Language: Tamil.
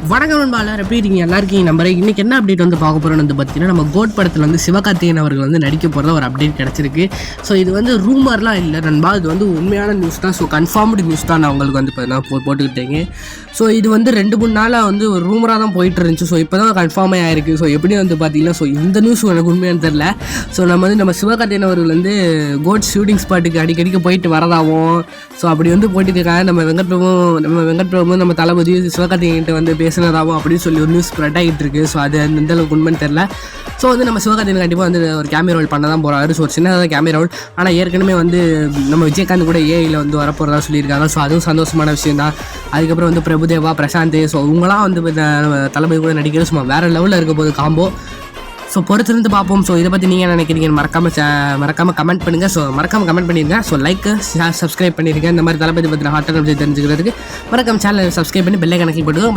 வணக்கம் நண்பா, எல்லாரும் எப்படி இருக்கீங்க? நல்லா இருக்கீங்க நம்புறேன். இன்றைக்கி என்ன அப்டேட் வந்து பார்க்க போகிறோன்னு வந்து பார்த்தீங்கன்னா, நம்ம கோட் படத்தில் வந்து சிவகார்த்திகேயன் அவர்கள் வந்து நடிக்க போகிறத ஒரு அப்டேட் கிடச்சிருக்கு. ஸோ இது வந்து ரூமர்லாம் இல்லை நண்பா, இது வந்து உண்மையான நியூஸ் தான். ஸோ கன்ஃபார்ம்டு நியூஸ் தான் நான் உங்களுக்கு வந்து இப்போ போட்டுக்கிட்டேங்க. ஸோ இது வந்து 2-3 நாளாக வந்து ஒரு ரூமராக தான் போயிட்டு இருந்துச்சு. ஸோ இப்போ தான் கன்ஃபார்மே ஆயிருக்கு. ஸோ எப்படி வந்து பார்த்தீங்கன்னா, ஸோ இந்த நியூஸ் எனக்கு உண்மையான தெரில. ஸோ நம்ம சிவகார்த்திகேயன் அவர்கள் வந்து கோட் ஷூட்டிங் ஸ்பாட்டுக்கு அடிக்கடிக்கு போயிட்டு வரதாகவும், ஸோ அப்படி வந்து போயிட்டு இருக்காங்க. நம்ம வெங்கட் பிரபு நம்ம தளபதி சிவகார்த்திகேயன்கிட்ட வந்து பேசினதாகவும் அப்படின்னு சொல்லி ஒரு நியூஸ் ஸ்ப்ரெட் ஆகிட்டு இருக்கு. ஸோ அது எந்த அளவுக்கு உண்மைன்னு தெரில. ஸோ வந்து நம்ம சிவகார்த்திகேயன் கண்டிப்பாக வந்து ஒரு கேமரா ரோல் பண்ண தான் போகிறாரு. ஸோ ஒரு சின்னதாக கேமரா ரோல். ஆனால் ஏற்கனவே வந்து நம்ம விஜயகாந்த் கூட ஏஐயில் வந்து வரப்போகிறதா சொல்லியிருக்காங்க. ஸோ அதுவும் சந்தோஷமான விஷயம் தான். அதுக்கப்புறம் வந்து பிரபுதேவா, பிரசாந்த், ஸோ இவங்களாம் வந்து தளபதி கூட நடிக்கிறது சும்மா வேறு லெவலில் இருக்க போது காம்போ. ஸோ பொறுத்திருந்து பார்ப்போம். ஸோ இதை பற்றி நீங்கள் நினைக்கிறீங்க மறக்காமல் கமெண்ட் பண்ணுங்கள். ஸோ மறக்காமல் கமெண்ட் பண்ணிடுங்க. ஸோ லைக், ஷேர், சப்ஸ்கிரைப் பண்ணிடுங்க. இந்த மாதிரி தளபதி பற்றி ஹாட்டாக தெரிஞ்சுக்கிறதுக்கு மறக்காம சேனலை சப்ஸ்கிரைப் பண்ணி பெல்லை கணக்கில் போட்டுக்கோங்க.